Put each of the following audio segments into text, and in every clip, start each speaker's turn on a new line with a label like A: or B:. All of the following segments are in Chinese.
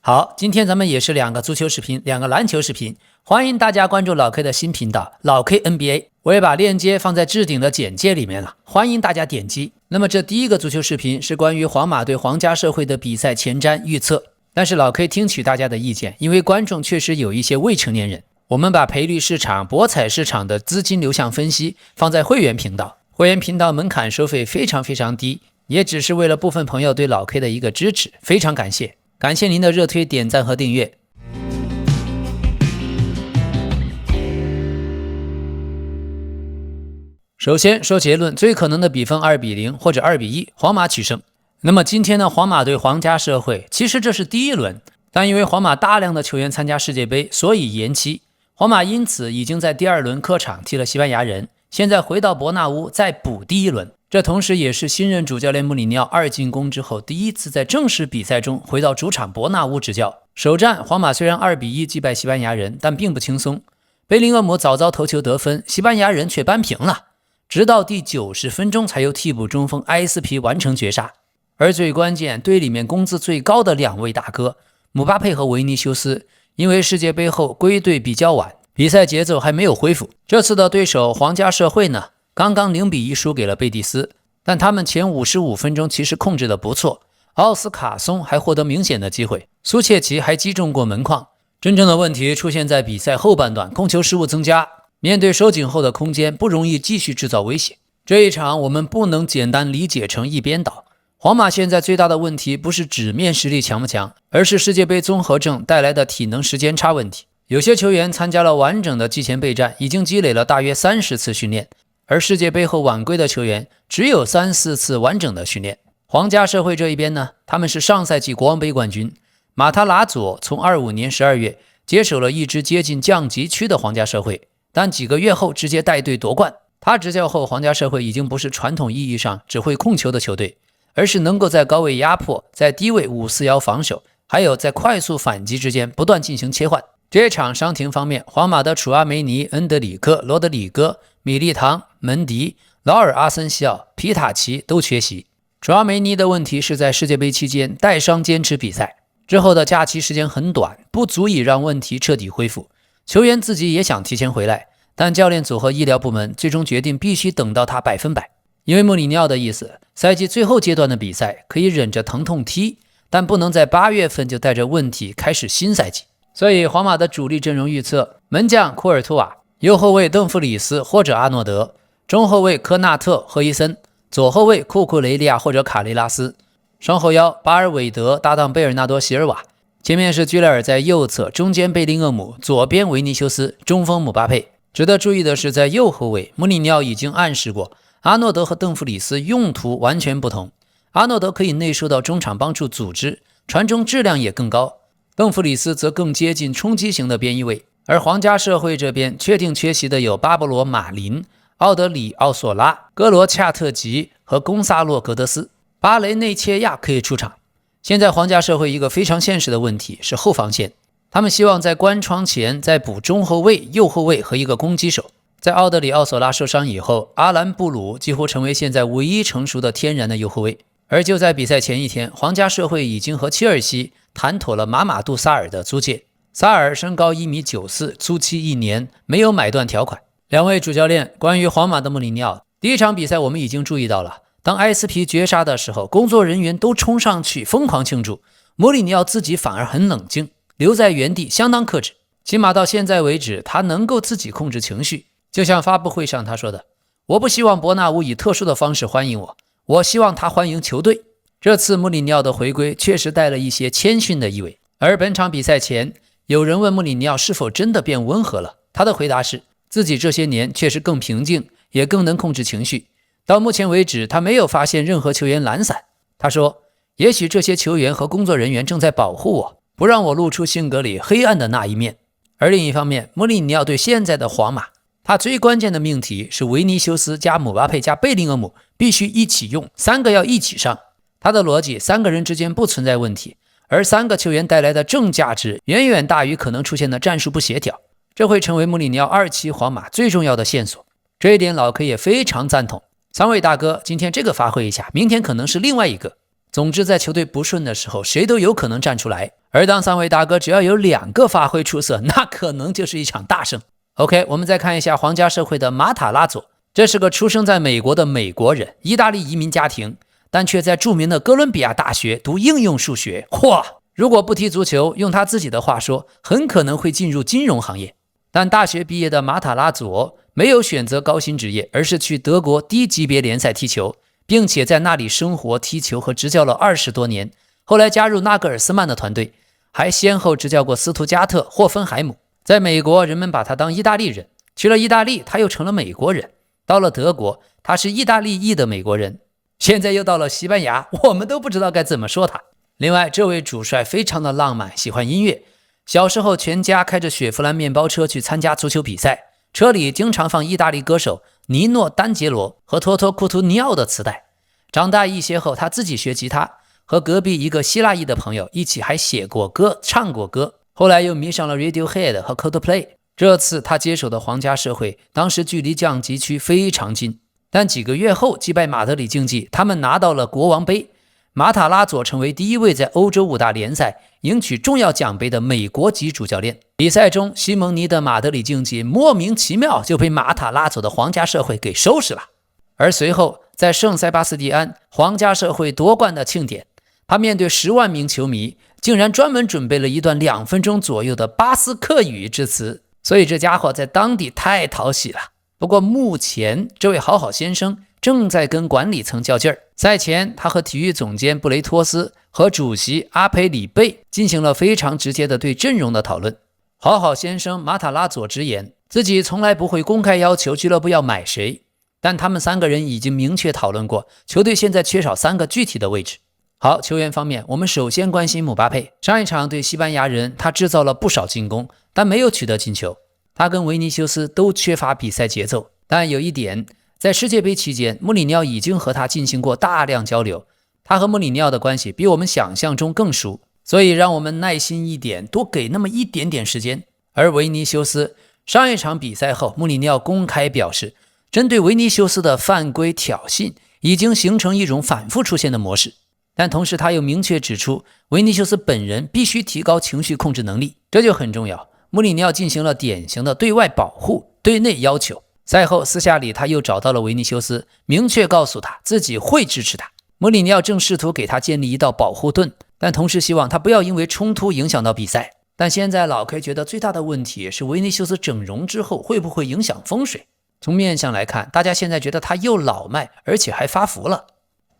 A: 好，今天咱們也是2個足球視頻，2個籃球視頻，歡迎大家關注老 K 的新頻道老 K NBA， 我也把鏈接放在置頂的簡介裡面了，歡迎大家點擊。那麼這第一個足球視頻是關於皇馬對皇家社會的比賽前瞻預測，但是老 K 聽取大家的意見，因為觀眾確實有一些未成年人，我們把賠率市場、博彩市場的資金流向分析放在會員頻道，會員頻道門檻收費非常低，也只是為了部分朋友對老 K 的一個支持，非常感謝。感謝您的熱推、點讚和訂閱。首先說結論，最可能的比分2-0或者2-1，皇馬取勝。那麼今天呢，皇馬對皇家社會，其實這是第一輪，但因為皇馬大量的球員參加世界杯，所以延期。皇馬因此已經在第2輪客場踢了西班牙人，現在回到伯納烏再補第一輪。這同時也是新任主教練穆里尼奧2進宮之後第一次在正式比賽中回到主場伯納烏執教。首戰皇馬雖然2-1擊敗西班牙人，但並不輕鬆。貝林厄姆早早頭球得分，西班牙人卻扳平了，直到第90分鐘才由替補中鋒埃斯皮完成絕殺。而最關鍵，隊裡面工資最高的2位大哥姆巴佩和維尼修斯，因為世界杯後歸隊比較晚，比賽節奏還沒有恢復。這次的對手皇家社會呢，剛剛0-1輸給了貝蒂斯，但他們前55分鐘其實控制得不錯，奧斯卡松還獲得明顯的機會，蘇切奇還擊中過門框。真正的問題出現在比賽後半段，控球失誤增加，面對收緊後的空間不容易繼續制造威脅。這一場我們不能簡單理解成一邊倒。皇馬現在最大的問題不是紙面實力強不強，而是世界杯綜合症帶來的體能時間差問題。有些球員參加了完整的季前備戰，已經積累了大約30次訓練，而世界杯後晚歸的球員只有3-4次完整的訓練。皇家社會這一邊呢，他們是上賽季國王杯冠軍，馬塔拉佐從25年12月接手了一支接近降級區的皇家社會，但幾個月後直接帶隊奪冠。他執教後，皇家社會已經不是傳統意義上只會控球的球隊，而是能夠在高位壓迫、在低位5-4-1防守，還有在快速反擊之間不斷進行切換。這場傷停方面，皇馬的楚阿梅尼、恩德里克、羅德里戈、米利唐、门迪、劳爾阿森西奧、皮塔奇都缺席。楚阿梅尼的問題是在世界杯期間帶伤堅持比賽，之後的假期時間很短，不足以讓問題徹底恢復。球員自己也想提前回來，但教練組和醫療部門最終決定必須等到他100%。因為穆里尼奧的意思，賽季最後階段的比賽可以忍着疼痛踢，但不能在8月份就帶着問題開始新賽季。所以皇馬的主力陣容預測：門將庫爾圖瓦，右後衛鄧弗里斯或者阿諾德，中後衛科納特、赫伊森，左後衛庫庫雷利亞或者卡雷拉斯，雙後腰巴爾韋德搭檔貝爾納多席爾瓦，前面是居莱爾在右側，中間貝林厄姆，左邊維尼修斯，中鋒姆巴佩。值得注意的是，在右後衛，穆里尼奧已經暗示過，阿諾德和鄧弗里斯用途完全不同。阿諾德可以內收到中場幫助組織，傳中質量也更高。鄧弗里斯則更接近衝擊型的邊翼位，而皇家社會這邊確定缺席的有巴勃羅·馬林、奧德里奧索拉、戈羅恰特吉和貢薩洛·格德斯。巴雷內切亞可以出場。現在皇家社會一個非常現實的問題是後防線，他們希望在關窗前再補中後衛、右後衛和一個攻擊手。在奧德里奧索拉受傷以後，阿蘭布魯幾乎成為現在唯一成熟的天然的右後衛。而就在比賽前一天，皇家社會已經和切尔西談妥了马馬杜薩爾的租借。薩爾身高1.94米，租期1年，沒有買斷條款。2位主教練關於皇馬的穆里尼奧，第一場比賽我們已經注意到了，當埃斯皮絕殺的時候，工作人員都衝上去瘋狂慶祝，穆里尼奧自己反而很冷靜，留在原地相當克制。起碼到現在為止，他能夠自己控制情緒。就像發布會上他說的，我不希望伯納烏以特殊的方式歡迎我，我希望他歡迎球隊。這次穆里尼奧的回歸確實帶了一些謙遜的意味。而本場比賽前，有人問穆里尼奧是否真的變溫和了，他的回答是自己這些年確實更平靜，也更能控制情緒。到目前為止，他沒有發現任何球員懶散。他說，也許這些球員和工作人員正在保護我，不讓我露出性格裡黑暗的那一面。而另一方面，穆里尼奧對現在的皇馬，他最關鍵的命題是維尼修斯加姆巴佩加貝林厄姆必須一起用，3個要一起上。他的邏輯，3個人之間不存在問題，而3個球員帶來的正價值遠遠大於可能出現的戰術不協調，這會成為穆里尼奧2期皇馬最重要的線索。這一點老 K 也非常贊同。3位大哥今天這個發揮一下，明天可能是另外一個。總之，在球隊不順的時候，誰都有可能站出來。而當三位大哥只要有2個發揮出色，那可能就是一場大勝。OK， 我們再看一下皇家社會的馬塔拉佐，這是個出生在美國的美國人，意大利移民家庭，但卻在著名的哥倫比亞大學讀應用數學。哇，如果不踢足球，用他自己的話說，很可能會進入金融行業。但大學畢業的馬塔拉佐沒有選擇高薪職業，而是去德國低級別聯賽踢球，並且在那裡生活、踢球和執教了20多年。後來加入納格爾斯曼的團隊，還先後執教過斯圖加特、霍芬海姆。在美國，人們把他當意大利人；去了意大利，他又成了美國人；到了德國，他是意大利裔的美國人；現在又到了西班牙，我們都不知道該怎麼說他。另外，這位主帥非常的浪漫，喜歡音樂。小時候，全家開着雪佛蘭面包車去參加足球比賽，車裡經常放意大利歌手尼諾·丹傑羅和托托·庫圖尼奧的磁帶。長大一些後，他自己學吉他，和隔壁一個希臘裔的朋友一起還寫過歌、唱過歌。後來又迷上了 Radiohead 和 Coldplay。這次他接手的皇家社會，當時距離降級區非常近，但幾個月後擊敗馬德里競技，他們拿到了國王杯。馬塔拉佐成為第一位在歐洲5大聯賽贏取重要獎杯的美國籍主教練。比賽中，西蒙尼的馬德里競技莫名其妙就被馬塔拉佐的皇家社會給收拾了。而隨後在聖塞巴斯蒂安，皇家社會奪冠的慶典，他面對10萬名球迷，竟然專門準備了一段2分鐘左右的巴斯克語致辭，所以這家伙在當地太討喜了。不過目前這位好先生正在跟管理層較勁兒。賽前，他和體育總監布雷托斯和主席阿培里貝進行了非常直接的对陣容的討論。好先生馬塔拉佐直言，自己從來不會公開要求俱樂部要買誰，但他們3個人已經明確討論過，球隊現在缺少3個具體的位置。好，球員方面，我們首先關心姆巴佩。上一場对西班牙人，他制造了不少進攻，但沒有取得進球。他跟維尼修斯都缺乏比賽節奏，但有一點，在世界杯期間，穆里尼奧已經和他進行過大量交流，他和穆里尼奧的關係比我們想象中更熟，所以讓我們耐心一點，多給那麼一點點時間。而維尼修斯上一場比賽後，穆里尼奧公開表示，針對維尼修斯的犯規挑釁已經形成一種反覆出現的模式。但同時他又明確指出，維尼修斯本人必須提高情緒控制能力，這就很重要。穆里尼奧進行了典型的对外保護、對內要求。賽後私下裡他又找到了維尼修斯，明確告訴他自己會支持他。穆里尼奧正試圖給他建立一道保護盾，但同時希望他不要因為衝突影響到比賽。但現在老 K 覺得最大的問題是維尼修斯整容之後會不會影響風水。從面相來看，大家現在覺得他又老邁，而且還發福了。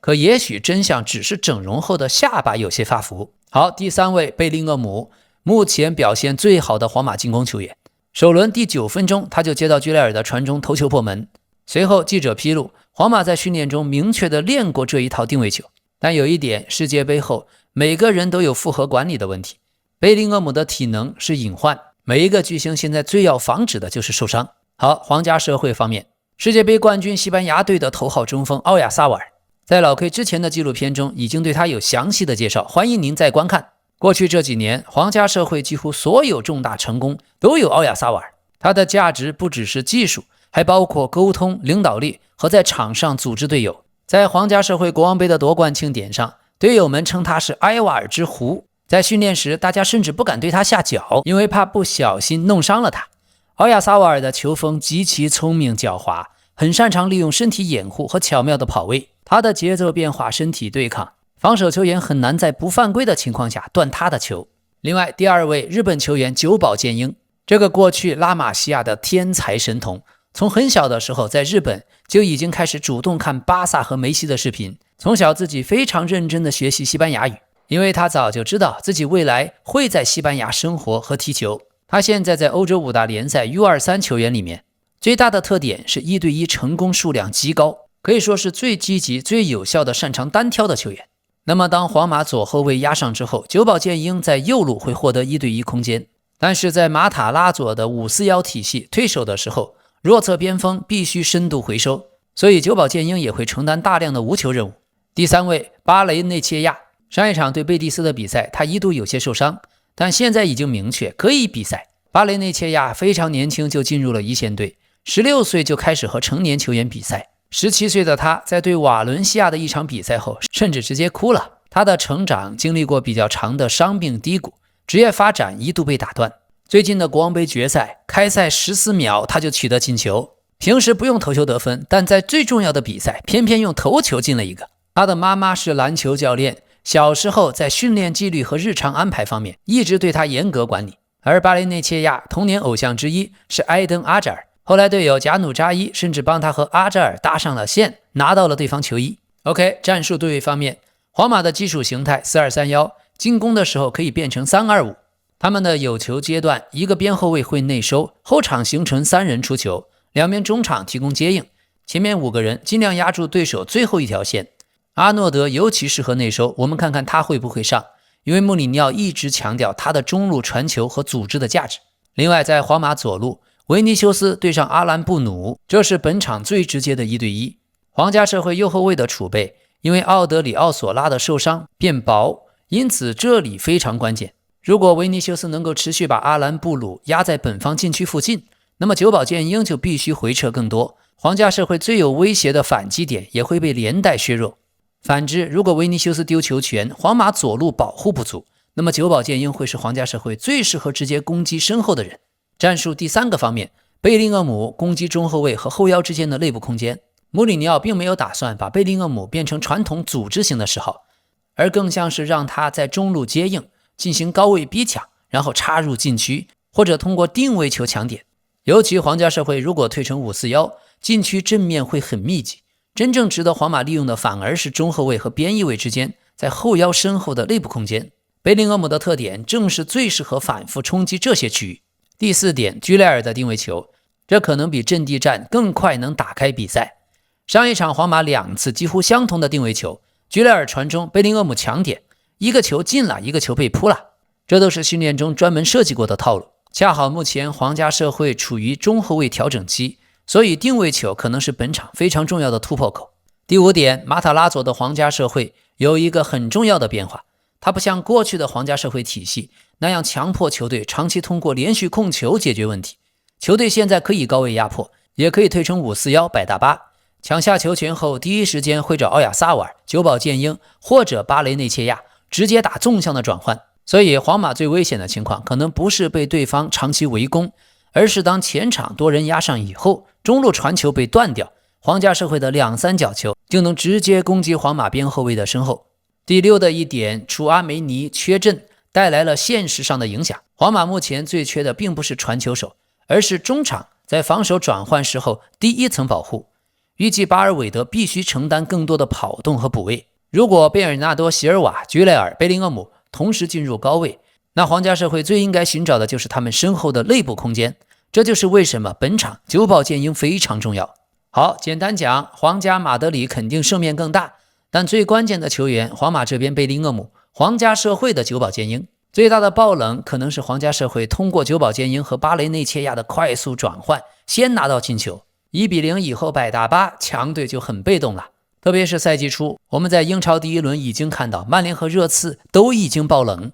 A: 可也許真相只是整容後的下巴有些發福。好，第3位貝林厄姆，目前表現最好的皇馬進攻球員。首輪第9分鐘，他就接到居萊爾的傳中頭球破門。隨後記者披露，皇馬在訓練中明確地練過這一套定位球。但有一點，世界杯後每個人都有負荷管理的問題。貝林厄姆的體能是隱患，每一個巨星現在最要防止的就是受傷。好，皇家社會方面，世界杯冠軍西班牙隊的头號中鋒奧亞薩瓦爾，在老 K 之前的紀錄片中已經對他有詳細的介紹，歡迎您再觀看。過去這幾年，皇家社會幾乎所有重大成功都有奧亞薩瓦爾。他的價值不只是技術，還包括溝通、領導力和在場上組織隊友。在皇家社會國王杯的奪冠慶典上，隊友們稱他是埃瓦爾之狐。在訓練時，大家甚至不敢對他下腳，因為怕不小心弄傷了他。奧亞薩瓦爾的球風極其聰明狡猾，很擅長利用身體掩護和巧妙的跑位。他的節奏變化、身體對抗，防守球員很難在不犯規的情況下斷他的球。另外，第2位日本球員久保建英，這個過去拉瑪西亞的天才神童，從很小的時候在日本就已經開始主動看巴薩和梅西的視頻，從小自己非常認真地學習西班牙語，因為他早就知道自己未來會在西班牙生活和踢球。他現在在歐洲5大聯賽 U23 球員裡面，最大的特點是1對1成功數量極高，可以說是最積極、最有效的擅長單挑的球員。那麼當皇馬左後衛壓上之後，久保建英在右路會獲得1對1空間，但是在馬塔拉佐的541體系退守的時候，弱側邊鋒必須深度回收，所以久保建英也會承擔大量的無球任務。第3位巴雷內切亞，上一場對貝蒂斯的比賽他一度有些受傷，但現在已經明確可以比賽。巴雷內切亞非常年輕就进入了一線隊，16歲就開始和成年球員比賽。17岁的他在对瓦倫西亞的一場比賽後，甚至直接哭了。他的成長經歷過比較長的傷病低谷，職業發展一度被打斷。最近的國王杯決賽，開賽14秒他就取得進球，平時不用頭球得分，但在最重要的比賽偏偏用頭球進了一個。他的媽媽是籃球教練，小時候在訓練紀律和日常安排方面一直對他嚴格管理。而巴雷內切亞童年偶像之一是埃登·阿扎爾，後來隊友贾努扎伊甚至幫他和阿扎爾搭上了線，拿到了對方球衣。OK， 戰術對位方面，皇馬的基礎形態4-2-3-1，進攻的時候可以變成3-2-5。他們的有球階段，一個邊後衛會內收，後場形成3人出球，兩邊中場提供接應，前面5個人盡量壓住對手最後一條線。阿諾德尤其適合內收，我們看看他會不會上，因為穆里尼奧一直強調他的中路傳球和組織的價值。另外，在皇馬左路，維尼修斯對上阿蘭布努，這是本場最直接的1對1。皇家社會右後衛的儲備，因為奧德里奧索拉的受傷變薄，因此這裡非常關鍵。如果維尼修斯能夠持續把阿蘭布魯壓在本方禁區附近，那麼久保建英就必須回撤更多，皇家社會最有威脅的反擊點也會被連帶削弱。反之，如果維尼修斯丟球權，皇馬左路保護不足，那麼久保建英會是皇家社會最適合直接攻擊身後的人。戰術第3個方面，貝林厄姆攻擊中後衛和後腰之間的內部空間。穆里尼奧並沒有打算把貝林厄姆變成傳統組織型的10號，而更像是讓他在中路接應，進行高位逼搶，然後插入禁區，或者通過定位球搶點。尤其皇家社會如果退成5-4-1，禁區正面會很密集，真正值得皇馬利用的反而是中後衛和邊翼位之間在後腰身後的內部空間。贝林厄姆的特點正是最適合反复衝擊這些區域。第4點，居萊爾的定位球，這可能比陣地戰更快能打開比賽。上一場皇馬2次幾乎相同的定位球，居萊爾傳中，貝林厄姆搶點，一個球進了，一個球被撲了，這都是訓練中專門設計過的套路。恰好目前皇家社會處於中後衛調整期，所以定位球可能是本場非常重要的突破口。第5點，馬塔拉佐的皇家社會有一個很重要的變化，它不像過去的皇家社會體系那樣強迫球隊長期通過連續控球解決問題。球隊現在可以高位壓迫，也可以退成5-4-1摆大巴，搶下球權後第一時間會找奧亞薩瓦爾、久保建英或者巴雷內切亞直接打縱向的轉換。所以皇馬最危險的情況可能不是被對方長期圍攻，而是當前場多人壓上以後，中路傳球被斷掉，皇家社會的2-3角球就能直接攻擊皇馬邊後衛的身後。第6的一點，楚阿梅尼缺陣帶來了現實上的影響。皇馬目前最缺的並不是傳球手，而是中場在防守轉換時候第一層保護。預計巴爾韋德必須承擔更多的跑動和補位。如果貝爾納多、席爾瓦、居萊爾、貝林厄姆同時進入高位，那皇家社會最應該尋找的就是他們身後的內部空間。這就是為什麼本場久保建英非常重要。好，簡單講，皇家馬德里肯定勝面更大，但最關鍵的球員，皇馬這邊貝林厄姆，皇家社會的久保建英。最大的爆冷可能是皇家社會通過久保建英和巴雷內切亞的快速轉換，先拿到進球。1-0以後擺大巴，強隊就很被動了。特別是賽季初，我們在英超第1輪已經看到曼聯和熱刺都已經爆冷。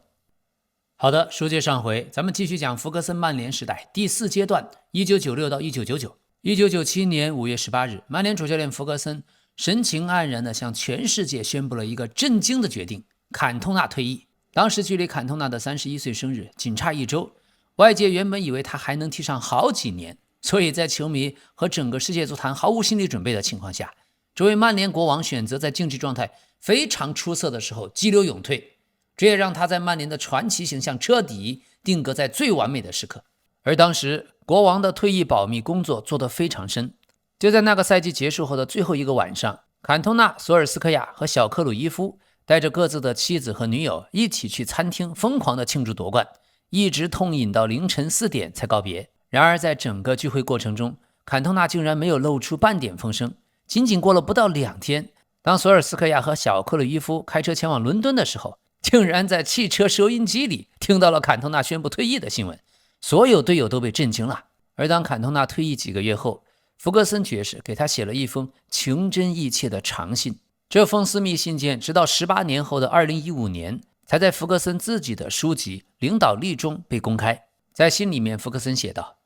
A: 好的，書接上回，咱們繼續講福格森曼聯時代第4階段1996到1999。1997年5月18日，曼聯主教練福格森神情黯然地向全世界宣布了一個震驚的決定：坎通納退役。當時距離坎通納的31歲生日僅差1周，外界原本以為他還能踢上好幾年，所以在球迷和整個世界足壇毫無心理準備的情況下，這位曼聯國王選擇在競技狀態非常出色的時候激流勇退，這也讓他在曼聯的傳奇形象徹底定格在最完美的時刻。而當時國王的退役保密工作做得非常深，就在那個賽季結束後的最後一個晚上，坎通納、索爾斯克亞和小克魯伊夫帶着各自的妻子和女友一起去餐廳瘋狂地慶祝奪冠，一直痛飲到凌晨4點才告別。然而在整個聚會過程中，坎通納竟然沒有露出半點風聲。僅僅過了不到2天，當索爾斯克亞和小克魯伊夫開車前往倫敦的時候，竟然在汽車收音機裡聽到了坎通納宣布退役的新聞，所有隊友都被震驚了。而當坎通納退役幾個月後，福格森爵士給他寫了一封情真意切的長信。這封私密信件直到18年後的2015年，才在福格森自己的書籍《領導力》中被公開。在信裡面，福格森寫道：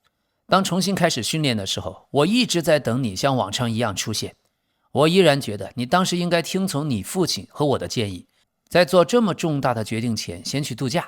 A: 當重新開始訓練的時候，我一直在等你像往常一樣出現。我依然覺得你當時應該聽從你父親和我的建議，在做這麼重大的決定前先去度假。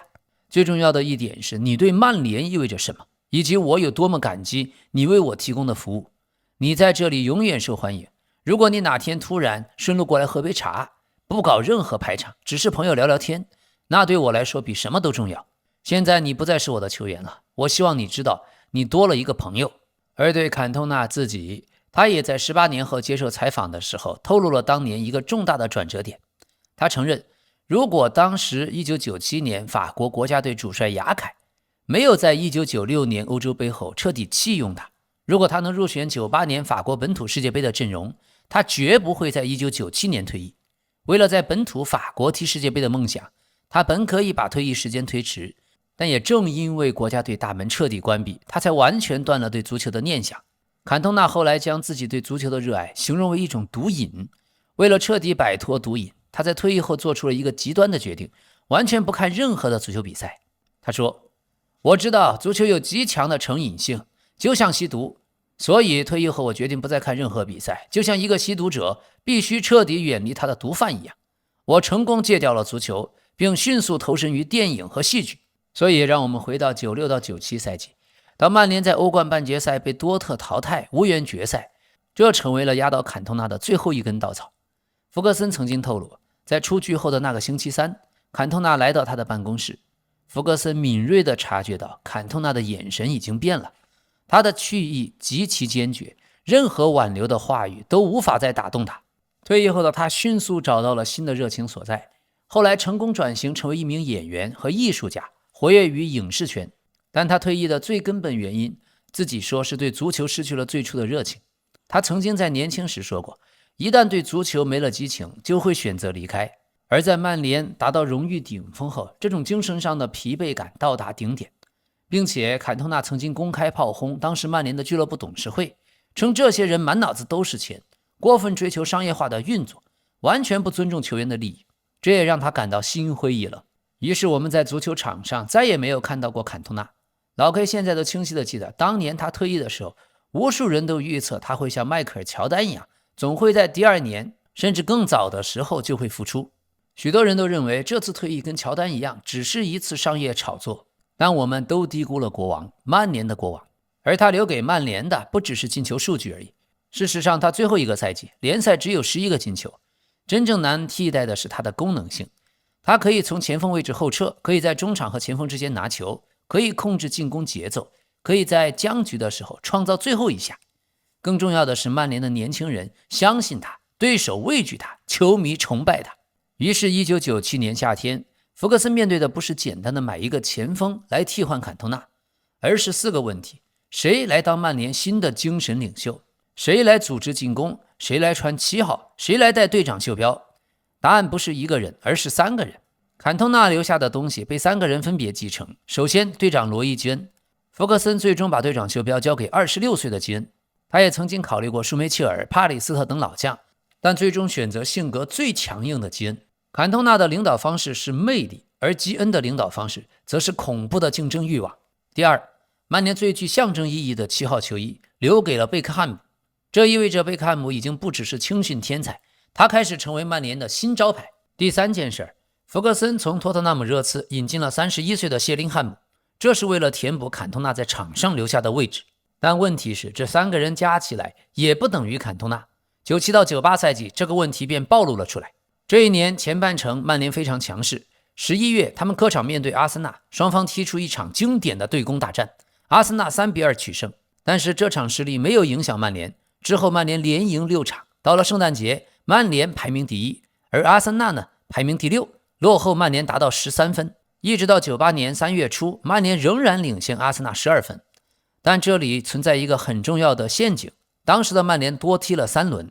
A: 最重要的一點是你對曼聯意味着什麼，以及我有多麼感激你為我提供的服務。你在這裡永遠受歡迎。如果你哪天突然順路過來喝杯茶，不搞任何排場，只是朋友聊聊天，那對我來說比什麼都重要。現在你不再是我的球員了，我希望你知道你多了一個朋友。而對坎通納自己，他也在18年後接受採訪的時候透露了當年一個重大的轉折點。他承認，如果當時1997年法國國家隊主帥雅凱沒有在1996年歐洲杯後徹底棄用他，如果他能入選98年法國本土世界杯的陣容，他絕不會在1997年退役。為了在本土法國踢世界杯的夢想，他本可以把退役時間推遲，但也正因為國家隊大門徹底關閉，他才完全斷了對足球的念想。坎通納後來將自己對足球的熱愛形容為一種毒癮。為了徹底擺脫毒癮，他在退役後做出了一個極端的決定，完全不看任何的足球比賽。他說，我知道足球有極強的成癮性，就像吸毒，所以退役後我決定不再看任何比賽，就像一個吸毒者必須徹底遠離他的毒販一樣。我成功戒掉了足球，並迅速投身於電影和戲劇。所以讓我們回到96到97賽季，當曼聯在歐冠半決賽被多特淘汰，无缘決賽，這成為了壓倒坎通納的最後一根稻草。福格森曾經透露，在出局後的那個星期三，坎通納來到他的辦公室，福格森敏銳地察覺到坎通納的眼神已經變了，他的去意極其堅決，任何挽留的話語都無法再打動他。退役後的他迅速找到了新的熱情所在，後來成功轉型成為一名演員和藝術家，活躍於影視圈。但他退役的最根本原因，自己說是對足球失去了最初的熱情。他曾經在年輕時說過，一旦對足球沒了激情，就會選擇離開。而在曼聯達到榮譽頂峰後，這種精神上的疲憊感到達頂點，並且坎通納曾經公開炮轟當時曼聯的俱樂部董事會，稱這些人滿腦子都是錢，過分追求商業化的運作，完全不尊重球員的利益。這也讓他感到心灰意冷。於是我們在足球場上再也沒有看到過坎通納。老 K 現在都清晰地記得，當年他退役的時候，無數人都預測他會像邁克爾·喬丹一樣，總會在第2年甚至更早的時候就會復出。許多人都認為這次退役跟喬丹一樣，只是一次商業炒作，但我們都低估了國王，曼聯的國王。而他留給曼聯的不只是進球數据而已。事實上，他最後一個賽季聯賽只有11個進球，真正難替代的是他的功能性。他可以從前鋒位置後撤，可以在中場和前鋒之間拿球，可以控制進攻節奏，可以在僵局的时候創造最後一下。更重要的是，曼聯的年輕人相信他，對手畏懼他，球迷崇拜他。於是1997年夏天，福格森面對的不是簡單的買一個前鋒來替換坎通納，而是4個問題：誰來當曼聯新的精神領袖？誰來組織進攻？誰來穿7號？誰來帶隊長袖標？答案不是1個人，而是3個人。坎通納留下的東西被3個人分別繼承。首先，隊長羅伊·基恩。福格森最終把队長袖標交給26歲的基恩。他也曾經考慮過舒梅切爾、帕里斯特等老將，但最終選擇性格最強硬的基恩。坎通納的領導方式是魅力，而基恩的領導方式則是恐怖的競爭慾望。第二，曼聯最具象徵意義的7號球衣留給了貝克漢姆，這意味着貝克漢姆已經不只是青訓天才，他開始成為曼聯的新招牌。第3件事，福格森從托特納姆熱刺引進了31歲的謝林漢姆，這是為了填補坎通納在場上留下的位置。但問題是，這3個人加起來也不等於坎通納。97到98賽季，這個問題便暴露了出來。這一年前半程，曼聯非常強勢。11月，他們客場面對阿森納，雙方踢出一場經典的對攻大戰，阿森納3-2取勝。但是這場失利沒有影響曼聯，之後曼聯連贏6場。到了聖誕節，曼聯排名第1，而阿森納呢排名第6，落後曼聯達到13分。一直到98年3月初，曼聯仍然領先阿森納12分。但這裡存在一個很重要的陷阱，當時的曼聯多踢了3輪，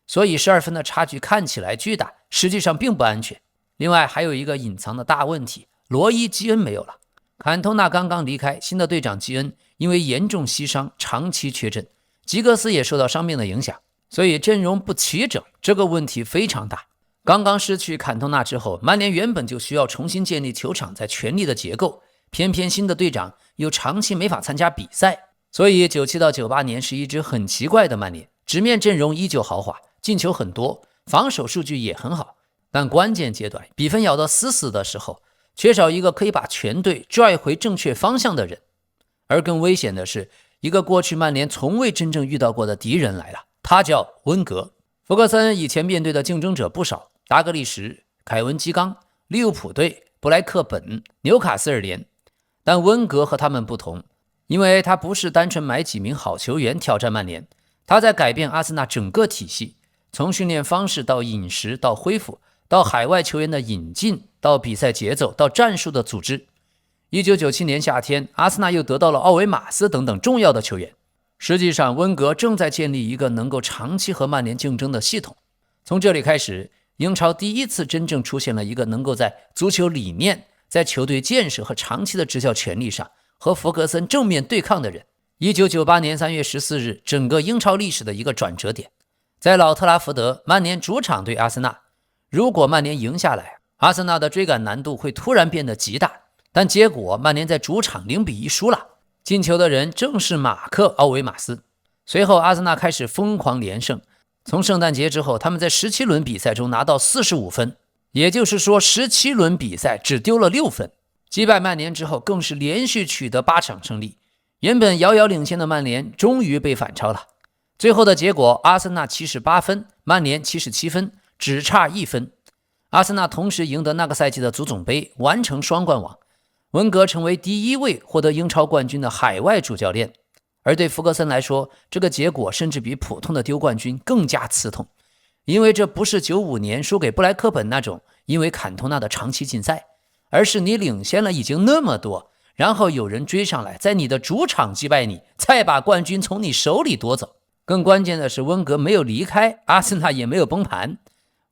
A: 所以12分的差距看起來巨大，實際上並不安全。另外還有一個隱藏的大問題，羅伊·基恩沒有了。坎通納剛剛離開，新的隊長基恩因為嚴重膝傷長期缺陣，吉格斯也受到傷病的影響，所以陣容不齊整，這個問題非常大。剛剛失去坎通納之後，曼聯原本就需要重新建立球場在全力的結構，偏偏新的队長又長期沒法參加比賽，所以97到98年是一支很奇怪的曼聯。直面陣容依舊豪華，進球很多，防守數據也很好，但關鍵階段比分咬得死死的時候，缺少一個可以把全隊拽回正確方向的人。而更危險的是，一個過去曼聯從未真正遇到過的敵人來了，他叫溫格。弗格森以前面對的競爭者不少，達格利什、凱文基岡、利物浦隊、布萊克本、紐卡斯爾聯。但溫格和他們不同，因為他不是單純買幾名好球員挑戰曼聯，他在改變阿森納整個體系，從訓練方式到飲食到恢復，到海外球員的引進，到比賽節奏，到戰術的組織。1997年夏天，阿森納又得到了奧維馬斯等等重要的球員。實際上，溫格正在建立一個能夠長期和曼聯競爭的系統。從這裡開始，英超第一次真正出現了一個能夠在足球理念、在球隊建設和長期的執教權力上和弗格森正面對抗的人。1998年3月14日，整個英超歷史的一個轉折點，在老特拉福德，曼聯主場對阿森納。如果曼聯贏下來，阿森納的追趕難度會突然變得極大。但結果曼聯在主場0-1輸了，進球的人正是馬克·奧維馬斯。隨後阿森納開始瘋狂連勝，從聖誕節之後，他們在17輪比賽中拿到45分，也就是說17輪比賽只丟了6分。擊敗曼聯之後，更是連續取得8場勝利，原本遙遙領先的曼聯終於被反超了。最後的結果，阿森納78分，曼聯77分，只差1分。阿森納同時贏得那個賽季的足總杯，完成雙冠王。溫格成為第一位獲得英超冠軍的海外主教練，而對弗格森來說，這個結果甚至比普通的丟冠軍更加刺痛，因為這不是95年輸給布萊克本那種因為坎通納的長期禁賽，而是你領先了已經那麼多，然後有人追上來，在你的主場擊敗你，再把冠軍從你手裡奪走。更關鍵的是，溫格沒有離開，阿森納也沒有崩盤。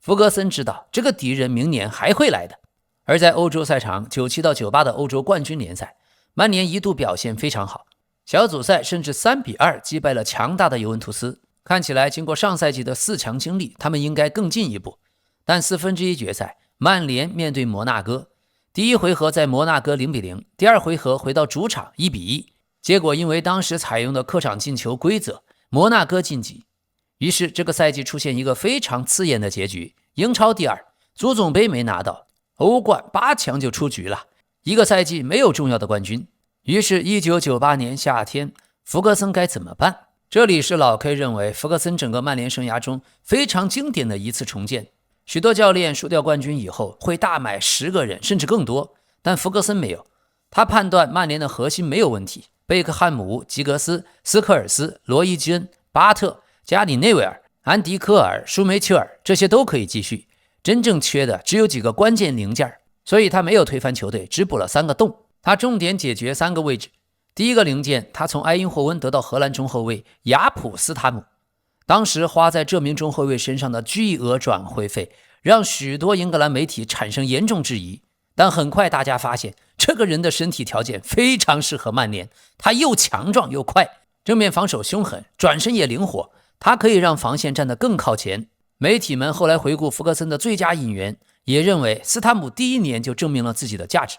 A: 弗格森知道這個敵人明年還會來的。而在歐洲賽場97到98的歐洲冠軍聯賽，曼聯一度表現非常好，小組賽甚至3-2擊敗了強大的尤文图斯。看起來經過上賽季的4強經歷，他們應該更進一步。但1/4決賽，曼聯面對摩納哥，第一回合在摩納哥0-0，第二回合回到主場1-1，結果因為當時採用的客場進球規則，摩納哥晉級。於是這個賽季出現一個非常刺眼的結局，英超第二，足總杯沒拿到，歐冠8強就出局了，一個賽季沒有重要的冠軍。於是1998年夏天，弗格森該怎麼辦？這裡是老 K 認為弗格森整個曼聯生涯中非常經典的一次重建。許多教練輸掉冠軍以後會大買10個人甚至更多，但弗格森沒有。他判斷曼聯的核心沒有問題，貝克漢姆、吉格斯、斯科爾斯、羅伊基恩、巴特、加里內維爾、安迪科爾、舒梅切爾，這些都可以繼續。真正缺的只有幾個關鍵零件，所以他沒有推翻球隊，只補了3個洞。他重點解決3個位置。第一個零件，他從埃因霍溫得到荷蘭中後衛雅普斯塔姆。當時花在這名中後衛身上的巨額轉會費，讓許多英格蘭媒體產生嚴重質疑。但很快大家發現，這個人的身體條件非常適合曼聯，他又強壯又快，正面防守凶狠，轉身也靈活，他可以讓防線站得更靠前。媒體們後來回顧弗格森的最佳引援，也認為斯塔姆第1年就證明了自己的價值。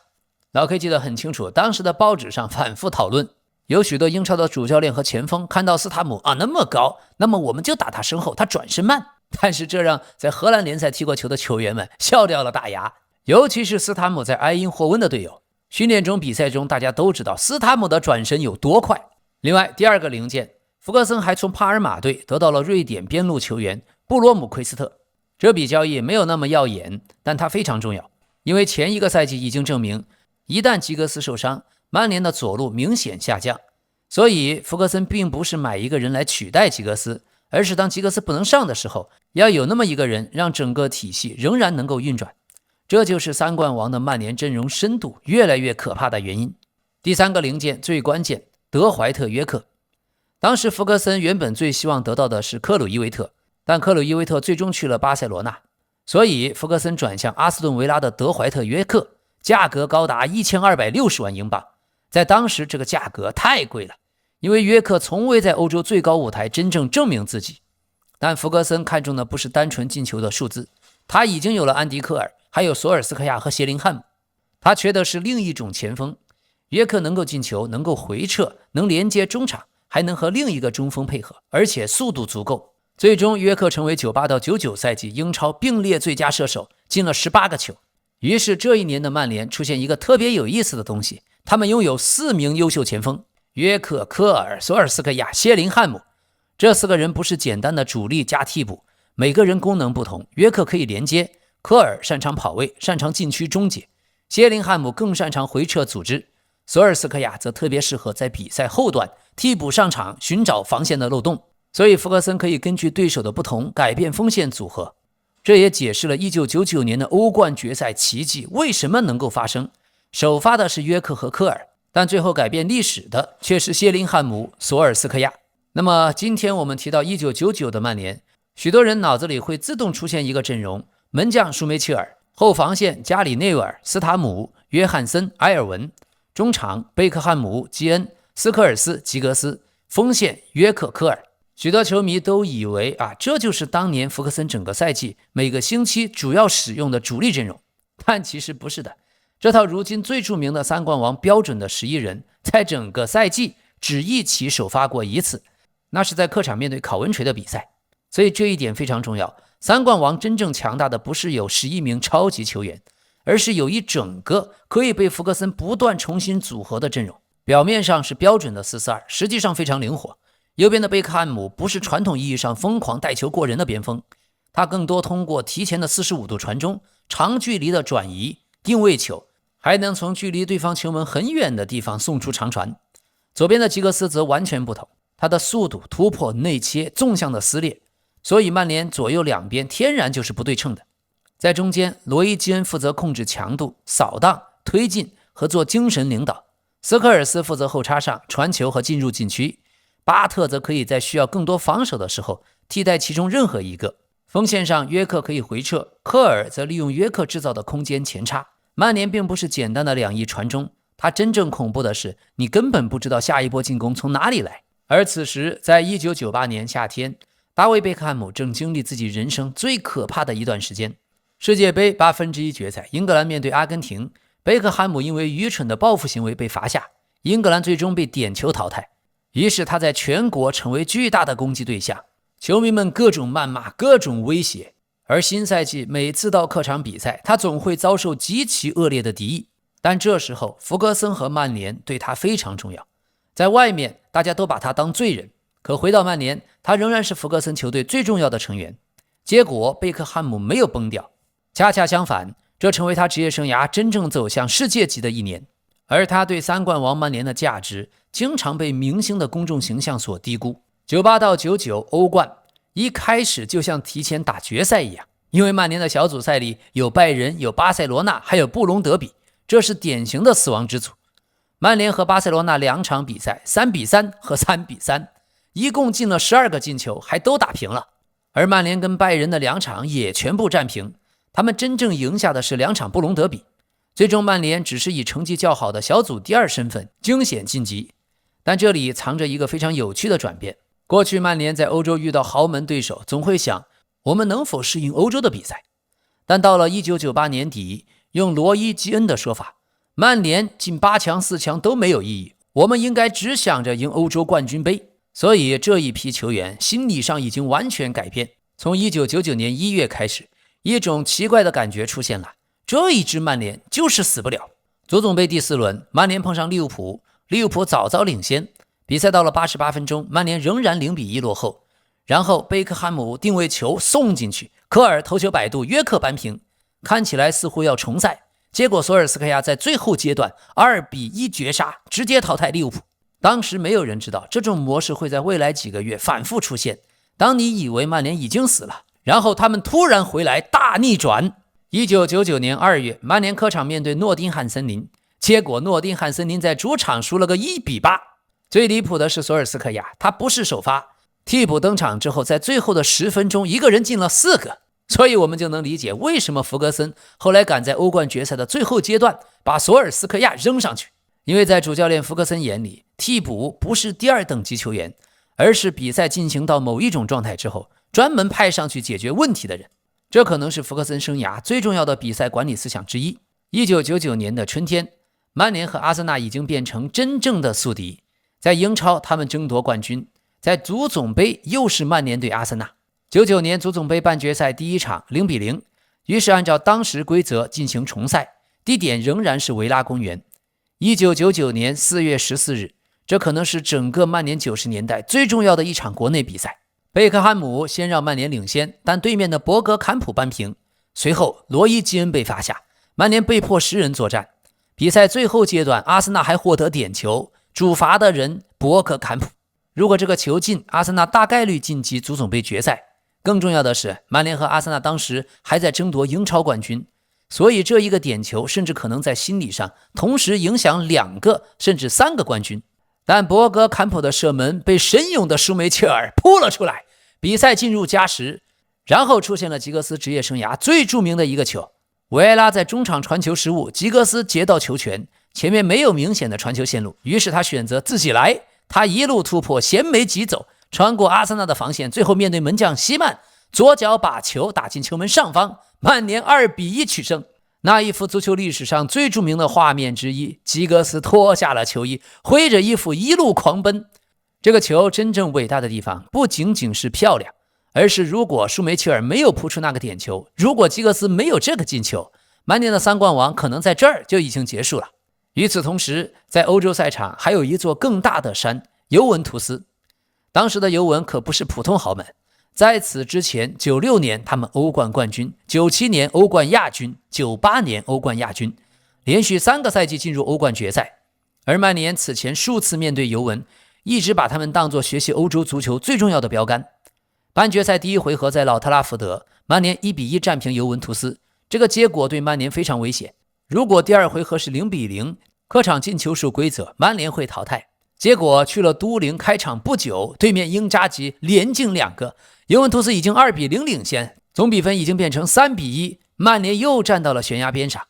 A: 老 K 記得很清楚，當時的報紙上反覆討論，有許多英超的主教練和前鋒看到斯塔姆那麼高，那麼我們就打他身後，他轉身慢。但是這讓在荷蘭聯賽踢過球的球員們笑掉了大牙，尤其是斯塔姆在埃因霍溫的隊友。訓練中、比賽中，大家都知道斯塔姆的轉身有多快。另外，第2個零件，弗格森還從帕爾馬隊得到了瑞典邊路球員布羅姆奎斯特。這筆交易沒有那麼耀眼，但它非常重要，因為前一個賽季已經證明，一旦吉格斯受傷，曼聯的左路明顯下降。所以弗格森並不是買一個人來取代吉格斯，而是當吉格斯不能上的時候，要有那麼一個人讓整個體系仍然能夠運轉。這就是3冠王的曼聯陣容深度越來越可怕的原因。第3個零件最關鍵，德懷特約克。當時弗格森原本最希望得到的是克魯伊維特，但克魯伊維特最終去了巴塞羅那，所以弗格森轉向阿斯頓維拉的德懷特約克，價格高達1260萬英鎊。在當時這個價格太貴了，因為約克從未在歐洲最高舞台真正證明自己。但弗格森看中的不是單純進球的數字，他已經有了安迪科爾，還有索爾斯克亞和谢林漢姆，他缺的是另一種前锋。约克能夠進球，能夠回撤，能連接中場，還能和另一個中鋒配合，而且速度足夠。最終約克成為98到99賽季英超並列最佳射手，進了18個球。於是這一年的曼聯出現一個特別有意思的東西，他們擁有4名優秀前鋒：約克、科爾、索爾斯克亞、謝林漢姆。這4個人不是簡單的主力加替補，每個人功能不同。約克可以連接，科爾擅長跑位，擅長禁區終結，謝林漢姆更擅長回撤組織，索爾斯克亞則特別適合在比賽後段替補上場，尋找防線的漏洞。所以弗格森可以根據對手的不同改變鋒線組合。這也解釋了1999年的歐冠決賽奇蹟為什麼能夠發生。首發的是約克和科爾，但最後改變歷史的卻是謝林漢姆、索爾斯克亞。那麼今天我們提到1999的曼聯，許多人腦子裡會自動出現一個陣容：門將舒梅切爾，後防線加里內爾、斯塔姆、約翰森、埃爾文，中場貝克漢姆、基恩、斯科尔斯、吉格斯，鋒線約克、科爾。許多球迷都以為這就是當年福克森整個賽季每個星期主要使用的主力陣容，但其實不是的。這套如今最著名的三冠王標準的11人，在整個賽季只一起首發過一次，那是在客場面對考文垂的比賽。所以這一點非常重要。三冠王真正強大的不是有11名超級球員，而是有一整個可以被福克森不斷重新組合的陣容。表面上是標準的4-4-2，實際上非常靈活。右邊的貝克漢姆不是傳統意義上瘋狂帶球過人的邊鋒，他更多通過提前的45度傳中、長距離的轉移、定位球，還能從距離對方球門很遠的地方送出長傳。左邊的吉格斯則完全不同，他的速度、突破、內切、縱向的撕裂，所以曼聯左右兩邊天然就是不对称的。在中間，羅伊·基恩負責控制強度、掃蕩、推進和做精神領導，斯科尔斯負責後插上、傳球和進入禁區。巴特則可以在需要更多防守的時候替代其中任何一個。锋線上，約克可以回撤，科爾則利用約克制造的空間前插。曼聯並不是簡單的2翼傳中，它真正恐怖的是你根本不知道下一波進攻從哪裡來。而此時，在1998年夏天，大衛·貝克漢姆正經歷自己人生最可怕的一段時間。世界杯1/8決賽，英格蘭面對阿根廷，貝克漢姆因為愚蠢的報復行為被罰下，英格蘭最終被點球淘汰。於是他在全國成為巨大的攻擊對象，球迷們各種谩罵，各種威脅。而新賽季每次到客場比賽，他總會遭受極其惡劣的敵意。但這時候，福格森和曼聯對他非常重要。在外面，大家都把他當罪人，可回到曼聯，他仍然是福格森球隊最重要的成員。結果，貝克漢姆沒有崩掉，恰恰相反，這成為他職業生涯真正走向世界級的一年。而他對三冠王曼聯的價值經常被明星的公眾形象所低估。98到99歐冠一開始就像提前打決賽一樣，因為曼聯的小組賽裡有拜仁、有巴塞羅那，還有布隆德比，這是典型的死亡之組。曼聯和巴塞羅那2場比賽3-3和3-3，一共進了12個進球，還都打平了。而曼聯跟拜仁的2場也全部戰平，他們真正贏下的是2場布隆德比。最終曼聯只是以成績較好的小組第2身份驚險晉級。但這裡藏着一個非常有趣的轉變。過去曼聯在歐洲遇到豪門對手，總會想我們能否適應歐洲的比賽。但到了1998年底，用羅伊·基恩的說法，曼聯進8強4強都沒有意義，我們應該只想着贏歐洲冠軍杯。所以這一批球員心理上已經完全改變。從1999年1月開始，一種奇怪的感覺出現了，這一支曼聯就是死不了。足總杯第4輪，曼聯碰上利物浦，利物浦早早領先，比賽到了88分鐘，曼聯仍然0-1落後。然後貝克漢姆定位球送進去，科爾頭球擺渡，約克扳平，看起來似乎要重賽。結果索爾斯克亞在最後階段2-1絕殺，直接淘汰利物浦。當時沒有人知道這種模式會在未來幾個月反覆出現。當你以為曼聯已經死了，然後他們突然回來大逆轉。1999年2月，曼聯客場面對諾丁漢森林，結果諾丁漢森林在主場輸了個1-8。最離譜的是索爾斯克亞，他不是首發，替補登場之後，在最後的10分鐘一個人進了4個。所以我們就能理解為什麼福格森後來趕在歐冠決賽的最後階段把索爾斯克亞扔上去。因為在主教練福格森眼裡，替補不是第2等級球員，而是比賽進行到某一種狀態之後專門派上去解決問題的人。這可能是福格森生涯最重要的比賽管理思想之一。1999年的春天，曼聯和阿森納已經變成真正的宿敵。在英超他們爭奪冠軍，在足總杯又是曼聯對阿森納。99年足總杯半決賽第一場0-0，於是按照當時規則進行重賽，地點仍然是維拉公園。1999年4月14日，這可能是整個曼聯90年代最重要的一場國內比賽。貝克漢姆先讓曼聯領先，但對面的博格坎普扳平。隨後羅伊·基恩被罰下，曼聯被迫10人作戰。比賽最後階段，阿森納還獲得點球，主罰的人博格坎普。如果這個球進，阿森納大概率晉級足總杯決賽。更重要的是，曼聯和阿森納當時還在爭奪英超冠軍，所以這一個點球甚至可能在心理上同時影響2個甚至3個冠軍。但博格坎普的射門被神勇的舒梅切爾撲了出來，比賽進入加時，然後出現了吉格斯職業生涯最著名的一個球。維埃拉在中場傳球失誤，吉格斯接到球權，前面沒有明顯的傳球線路，於是他選擇自己來，他一路突破，衔枚疾走，穿過阿森納的防線，最後面對門將希曼，左腳把球打進球門上方，曼聯2-1取勝。那一幅足球歷史上最著名的畫面之一，吉格斯脫下了球衣，揮着衣服一路狂奔。這個球真正偉大的地方不僅僅是漂亮，而是如果舒梅切爾沒有撲出那個點球，如果吉格斯沒有这個進球，曼聯的3冠王可能在這兒就已經結束了。與此同時，在歐洲賽場還有一座更大的山——尤文圖斯。當時的尤文可不是普通豪門，在此之前96年他們歐冠冠軍，97年歐冠亞軍，98年歐冠亞軍，連續3個賽季進入歐冠決賽。而曼聯此前數次面對尤文，一直把他們當作學習歐洲足球最重要的標杆。半決賽第一回合在老特拉福德，曼聯1-1戰平尤文圖斯，這個結果對曼聯非常危險。如果第二回合是0-0，客場進球數規則，曼聯會淘汰。結果去了都靈，開場不久，對面英扎吉連進2個，尤文圖斯已經2-0領先，總比分已經變成3-1，曼聯又站到了懸崖邊上。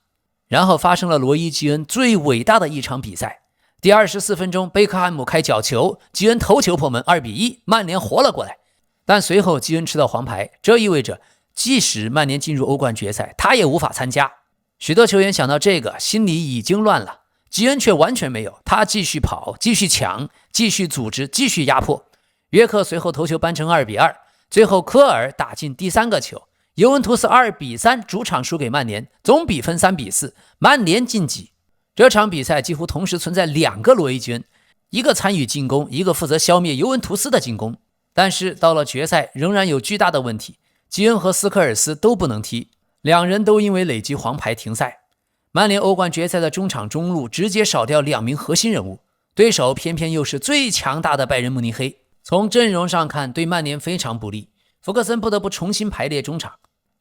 A: 然後發生了羅伊·基恩最偉大的一場比賽。第24分鐘，貝克漢姆開角球，基恩頭球破門，2-1，曼聯活了過來。但隨後基恩吃到黃牌，這意味着即使曼聯進入歐冠決賽，他也無法參加。許多球員想到這個，心裡已經亂了。基恩卻完全沒有，他繼續跑，繼續搶，繼續組織，繼續壓迫。約克隨後頭球扳成2-2，最後科爾打進第3個球，尤文圖斯2-3主場輸給曼聯，總比分3-4，曼聯晉級。這場比賽幾乎同時存在2個羅伊·基恩，一個參與進攻，一個負責消滅尤文圖斯的進攻。但是到了決賽，仍然有巨大的問題，基恩和斯科爾斯都不能踢，2人都因為累積黃牌停賽。曼聯歐冠決賽的中場中路直接少掉2名核心人物，對手偏偏又是最強大的拜仁慕尼黑，從陣容上看對曼聯非常不利，福克森不得不重新排列中场。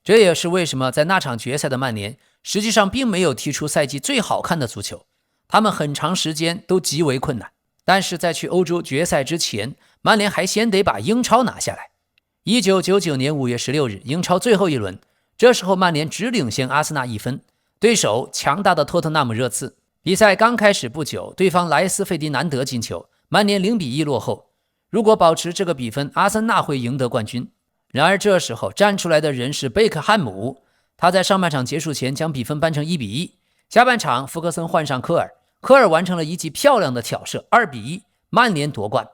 A: 這也是為什麼在那場決賽的曼聯實際上並沒有踢出賽季最好看的足球，他們很長時間都極為困難。但是在去歐洲決賽之前，曼聯還先得把英超拿下來。1999年5月16日，英超最後一輪，這時候曼聯只領先阿森納1分，對手強大的托特納姆熱刺。比賽剛開始不久，對方萊斯費迪南德進球，曼聯0-1落後。如果保持這個比分，阿森納會贏得冠軍。然而這時候站出來的人是貝克漢姆，他在上半場結束前將比分扳成1-1。下半場福克森換上科爾，科爾完成了一記漂亮的挑射，2-1，曼聯奪冠。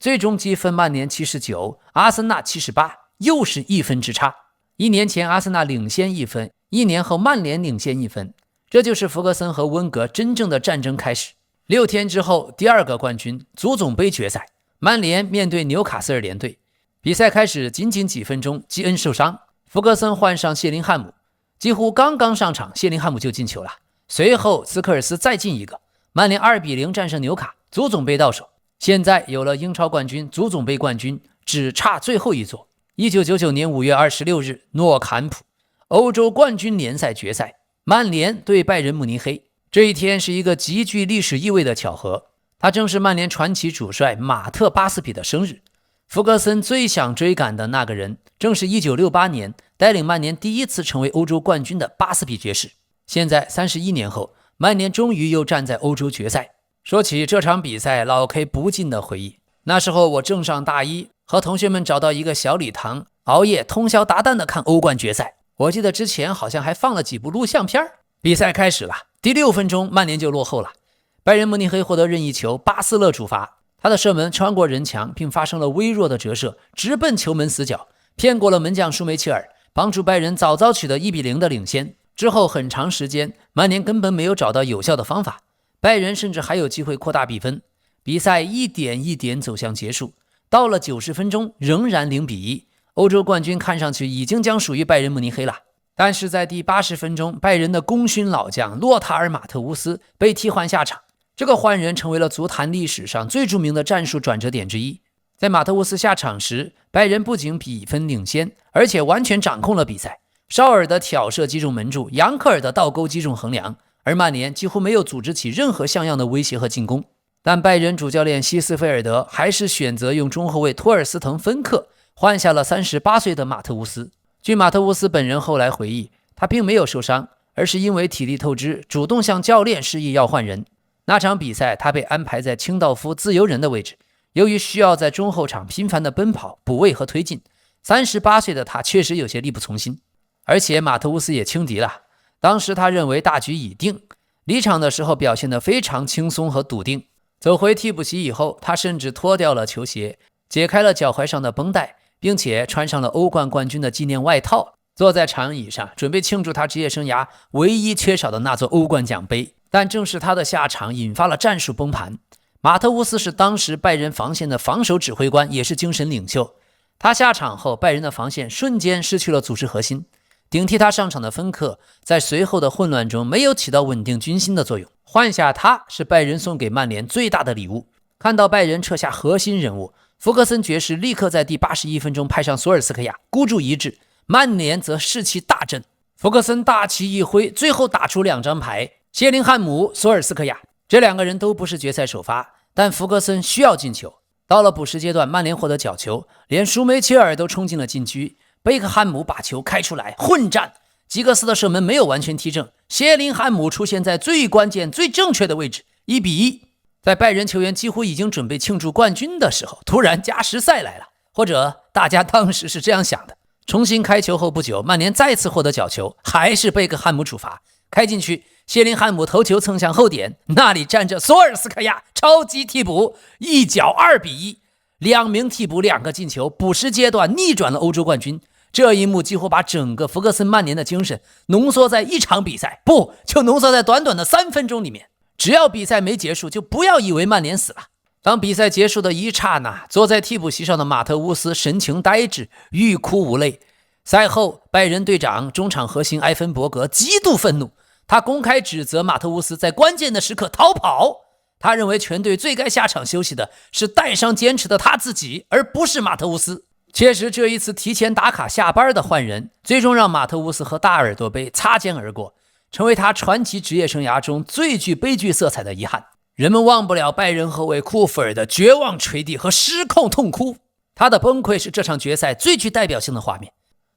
A: 最終積分曼聯79，阿森納78，又是1分之差。1年前阿森納領先1分，1年後曼聯領先1分，這就是福克森和溫格真正的戰爭開始。6天之後，第2個冠軍足總杯決賽，曼聯面對紐卡斯爾聯隊。比賽開始僅幾分鐘，基恩受傷，福克森換上謝林漢姆，幾乎剛剛上場，謝林漢姆就進球了。隨後斯科爾斯再進一個，曼聯2-0戰勝紐卡，足總杯到手。現在有了英超冠軍、足總杯冠軍，只差最後一座。1999年5月26日，諾坎普，歐洲冠軍聯賽決賽，曼聯對拜仁慕尼黑。這一天是一個極具歷史意味的巧合，它正是曼聯傳奇主帥馬特·巴斯比的生日。福格森最想追趕的那個人，正是1968年帶領曼聯第一次成為歐洲冠軍的巴斯比爵士。現在31年後，曼聯終於又站在歐洲決賽。說起這場比賽，老 K 不禁的回憶，那時候我正上大一，和同學們找到一個小禮堂，熬夜通宵達旦的看歐冠決賽。我記得之前好像還放了幾部錄像片。比賽開始了，第6分鐘曼聯就落後了，拜仁慕尼黑獲得任意球，巴斯勒主罰，他的射門穿過人牆，並發生了微弱的折射，直奔球門死角。騙過了門將舒梅切爾，幫助拜仁早早取得1-0的領先。之後很長時間，曼聯根本沒有找到有效的方法，拜仁甚至還有機會擴大比分。比賽一點一點走向結束，到了90分鐘仍然0-1，歐洲冠軍看上去已經將屬於拜仁慕尼黑了。但是在第80分鐘，拜仁的功勳老將洛塔爾·馬特烏斯被替換下場，這個換人成為了足壇歷史上最著名的戰術轉折點之一。在馬特烏斯下場時，拜仁不僅比分領先，而且完全掌控了比賽。绍爾的挑射擊中門柱，杨克爾的倒钩擊中橫梁，而曼聯幾乎沒有組織起任何像樣的威脅和進攻。但拜仁主教練希斯菲爾德還是選擇用中後衛托爾斯滕·芬克換下了38歲的馬特烏斯。據馬特烏斯本人後來回憶，他並沒有受傷，而是因為體力透支，主動向教練示意要換人。那場比賽他被安排在清道夫自由人的位置，由於需要在中後場頻繁的奔跑、補位和推進，38歲的他確實有些力不從心。而且馬特烏斯也輕敵了，當時他認為大局已定，離場的時候表現得非常輕鬆和篤定。走回替補席以後，他甚至脫掉了球鞋，解開了腳踝上的繃帶，並且穿上了歐冠冠軍的紀念外套，坐在長椅上準備慶祝他職業生涯唯一缺少的那座歐冠獎杯。但正是他的下場引發了戰術崩盤。馬特烏斯是當時拜仁防線的防守指揮官，也是精神領袖。他下場後，拜仁的防線瞬間失去了組織核心。頂替他上場的芬克在隨後的混亂中沒有起到穩定軍心的作用，換下他是拜仁送給曼聯最大的禮物。看到拜仁撤下核心人物，福格森爵士立刻在第81分鐘派上索爾斯克亞孤注一掷，曼聯則士氣大振。福格森大旗一揮，最後打出2張牌，謝林漢姆、索爾斯克亞，這2個人都不是決賽首發，但福格森需要進球。到了補時階段，曼聯獲得角球，連舒梅切爾都衝進了禁區。貝克漢姆把球開出來，混戰，吉格斯的射門沒有完全踢正，謝林漢姆出現在最關鍵、最正確的位置，1-1。在拜仁球員幾乎已經準備慶祝冠軍的時候，突然加時賽來了，或者大家當時是這樣想的。重新開球後不久，曼聯再次獲得角球，還是貝克漢姆主罰，開進去，謝林漢姆頭球蹭向後點，那裡站着索爾斯克亞，超級替補，一腳2-1。2名替補2個進球，補時階段逆轉了歐洲冠軍。這一幕幾乎把整個福格森曼聯的精神濃縮在一場比賽，不，就濃縮在短短的3分鐘裡面。只要比賽沒結束，就不要以為曼聯死了。當比賽結束的一剎那，坐在替補席上的馬特烏斯神情呆滯，欲哭無淚。賽後，拜仁隊長中場核心埃芬伯格極度憤怒，他公開指責馬特烏斯在關鍵的時刻逃跑。他認為全隊最該下場休息的是帶傷堅持的他自己，而不是馬特烏斯。確實，這一次提前打卡下班的換人，最終讓馬特烏斯和大耳朵杯擦肩而過，成為他傳奇職業生涯中最具悲劇色彩的遺憾。人們忘不了拜仁後衛庫弗爾的絕望捶地和失控痛哭，他的崩潰是這場決賽最具代表性的畫面。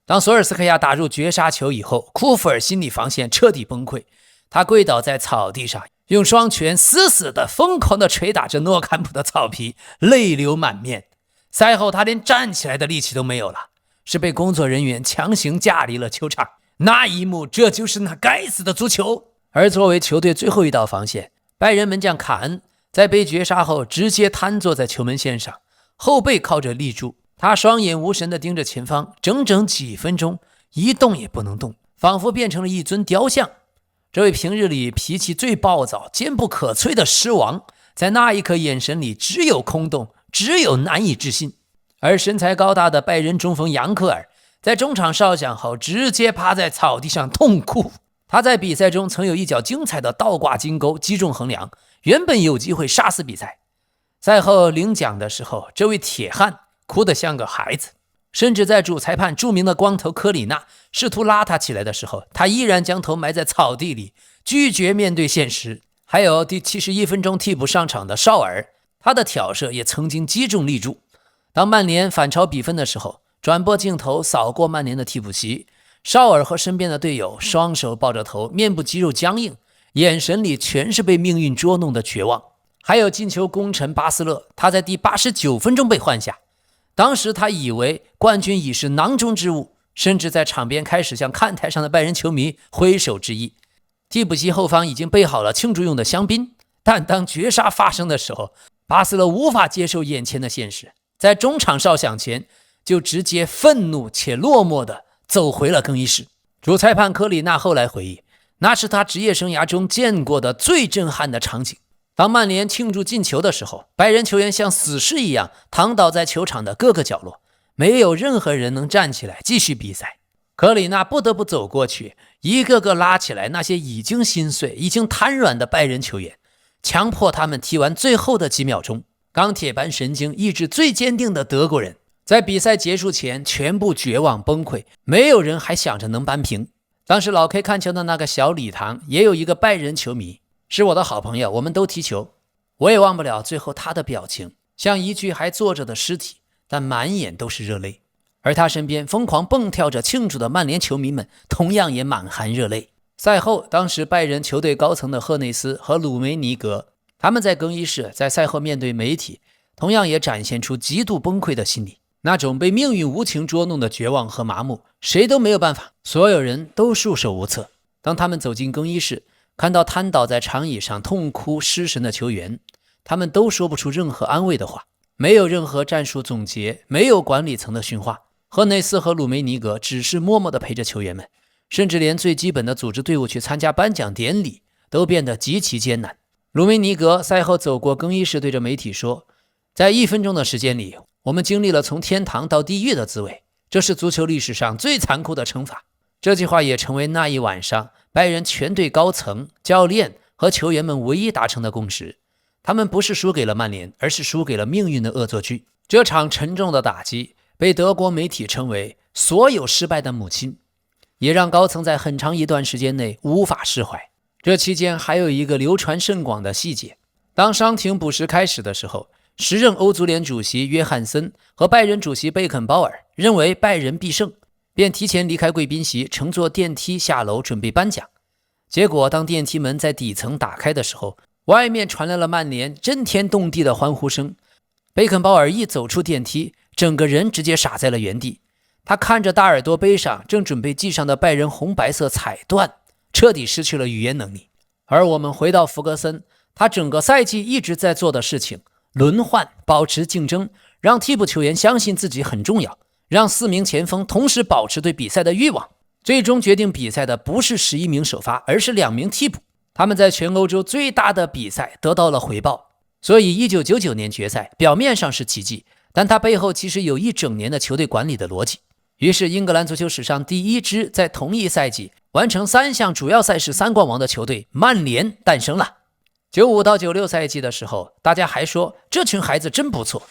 A: 當索爾斯克亞打入絕殺球以後，庫弗爾心理防線徹底崩潰，他跪倒在草地上，用雙拳死死地瘋狂地捶打着諾坎普的草皮，淚流滿面。賽後他連站起來的力氣都沒有了，是被工作人員強行架離了球場。那一幕，這就是那該死的足球。而作為球队最後一道防線，拜仁門將卡恩在被絕杀後直接癱坐在球門線上，後背靠着立柱，他雙眼無神地盯着前方，整整幾分鐘一動也不能動，仿佛變成了一尊雕像。這位平日裡脾氣最暴躁、堅不可摧的獅王，在那一刻眼神裡只有空洞，只有難以置信。而身材高大的拜仁中鋒杨克爾在中場哨响後直接趴在草地上痛哭。他在比赛中曾有一腳精彩的倒掛金鈎擊中橫梁，原本有機會殺死比賽。賽後領獎的時候，這位鐵漢哭得像個孩子，甚至在主裁判著名的光頭科里納試圖拉他起來的時候，他依然将頭埋在草地裡，拒絕面對現實。還有第71分鐘替補上場的绍爾，他的挑射也曾經擊中立柱。當曼聯反超比分的時候，轉播鏡頭掃過曼聯的替補席，绍爾和身邊的隊友雙手抱着頭，面部肌肉僵硬，眼神裡全是被命運捉弄的絕望。還有進球功臣巴斯勒，他在第89分鐘被換下，當時他以為冠軍已是囊中之物，甚至在場邊開始向看台上的拜仁球迷揮手致意。替補席後方已經備好了慶祝用的香檳，但當絕殺發生的時候，巴斯勒無法接受眼前的現實。在中場哨响前，就直接憤怒且落寞地走回了更衣室。主裁判科里纳後來回憶，那是他職業生涯中見過的最震撼的場景。當曼聯慶祝進球的時候，拜仁球員像死屍一樣躺倒在球場的各個角落，沒有任何人能站起來繼續比賽。科里納不得不走過去，一個個拉起來那些已經心碎、已經癱軟的拜仁球員，強迫他們踢完最後的幾秒鐘。鋼鐵般神經、意志最堅定的德國人，在比賽結束前全部絕望崩潰，沒有人還想着能扳平。當時老 K 看球的那個小禮堂也有一個拜仁球迷，是我的好朋友，我們都踢球。我也忘不了最後他的表情，像一具還坐着的屍體，但滿眼都是熱淚。而他身邊瘋狂蹦跳着慶祝的曼聯球迷們同樣也滿含熱淚。賽後，當時拜仁球隊高層的赫內斯和魯梅尼格，他們在更衣室在賽後面對媒體，同樣也展現出极度崩潰的心理，那種被命運無情捉弄的絕望和麻木，誰都沒有辦法，所有人都束手無策。當他們走進更衣室，看到癱倒在長椅上痛哭失神的球員，他們都說不出任何安慰的話，沒有任何戰術總結，沒有管理層的訓話。赫內斯和魯梅尼格只是默默地陪着球員們，甚至連最基本的組織隊伍去參加頒獎典禮都變得極其艱難。魯梅尼格賽後走過更衣室，對着媒體說，在1分鐘的時間裡，我們經歷了從天堂到地獄的滋味，這是足球歷史上最殘酷的懲罰。這句話也成為那一晚上拜仁全隊高層、教練和球員們唯一達成的共識。他們不是輸給了曼聯，而是輸給了命運的惡作劇。這場沉重的打擊被德國媒體稱為所有失敗的母親，也讓高層在很長一段時間內無法釋懷。這期間還有一個流傳甚廣的細節，當傷停補時開始的時候，時任歐足聯主席約翰森和拜仁主席貝肯鮑爾認為拜仁必勝，便提前離開貴賓席，乘坐電梯下樓準備頒獎。結果當電梯門在底層打開的時候，外面傳來了曼聯震天動地的歡呼聲。貝肯鮑爾一走出電梯，整個人直接傻在了原地。他看着大耳朵杯上正準備繫上的拜仁紅白色彩緞，徹底失去了語言能力。而我們回到弗格森，他整個賽季一直在做的事情，輪換、保持競爭，讓替補球員相信自己很重要，讓4名前鋒同時保持對比賽的慾望。最終決定比賽的不是11名首發，而是2名替補。他們在全歐洲最大的比賽得到了回報。所以1999年決賽表面上是奇蹟，但它背後其實有一整年的球隊管理的邏輯。於是英格蘭足球史上第一支在同一賽季完成3項主要賽事3冠王的球隊曼聯誕生了。95到96赛季的时候，大家還說這群孩子真不錯，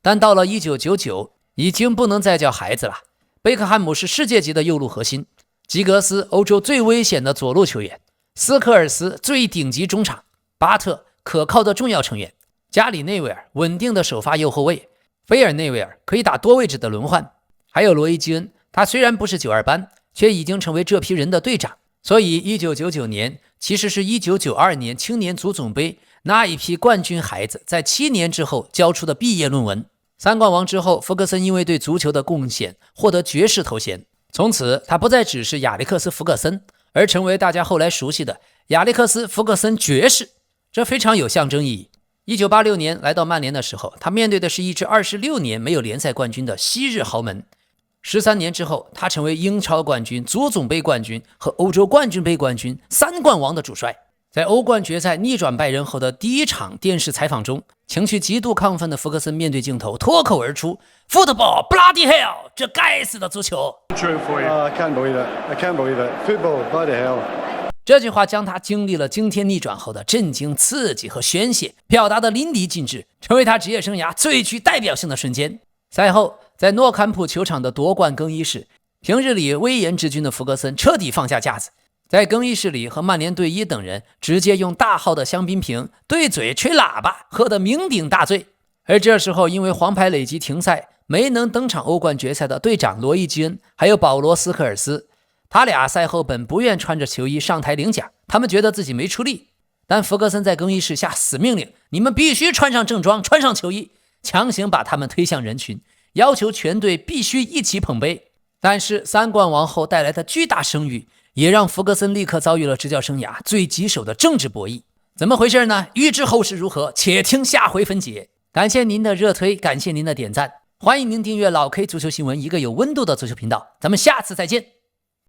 A: 但到了1999已經不能再叫孩子了。貝克漢姆是世界級的右路核心，吉格斯歐洲最危險的左路球員，斯科爾斯最頂級中場，巴特可靠的重要成員，加里內維爾穩定的首發右後衛，菲爾內維爾可以打多位置的輪換，還有羅伊基恩，他雖然不是92班，卻已經成為這批人的隊長。所以1999年其實是1992年青年足總杯那一批冠軍孩子在7年之後交出的畢業論文。3冠王之後，弗格森因為對足球的貢獻獲得爵士頭衔，從此他不再只是亞历克斯·弗格森，而成為大家後來熟悉的亞歷克斯·弗格森爵士，這非常有象徵意義。1986年來到曼聯的時候，他面對的是一支26年沒有聯賽冠軍的昔日豪門。13年之後，他成為英超冠軍、足總杯冠軍和歐洲冠軍杯冠軍3冠王的主帥。在歐冠決賽逆轉拜仁後的第一場電視採訪中，情緒極度亢奮的弗格森面對鏡頭脫口而出 Football bloody hell， 這該死的足球。
B: I can't believe it. I can't believe it. Football bloody hell。
A: 這句話将他經歷了驚天逆轉後的震驚、刺激和宣洩表達得淋漓盡致，成為他職業生涯最具代表性的瞬間。賽後，在諾坎普球場的奪冠更衣室，平日裡威嚴之君的弗格森徹底放下架子，在更衣室裡和曼聯队医等人直接用大號的香檳瓶對嘴吹喇叭，喝得酩酊大醉。而這時候因為黃牌累積停賽沒能登場歐冠決賽的隊長羅伊基恩還有保羅斯科爾斯，他倆賽後本不願穿着球衣上台領獎，他們覺得自己沒出力，但弗格森在更衣室下死命令，你們必須穿上正裝，穿上球衣，強行把他們推向人群，要求全隊必須一起捧杯。但是3冠王后帶來的巨大聲譽也讓弗格森立刻遭遇了執教生涯最棘手的政治博弈。怎麼回事呢？預知後事如何，且聽下回分解。感謝您的熱推，感謝您的點讚。歡迎您訂閱老 K 足球新聞，一個有溫度的足球頻道。咱們下次再見。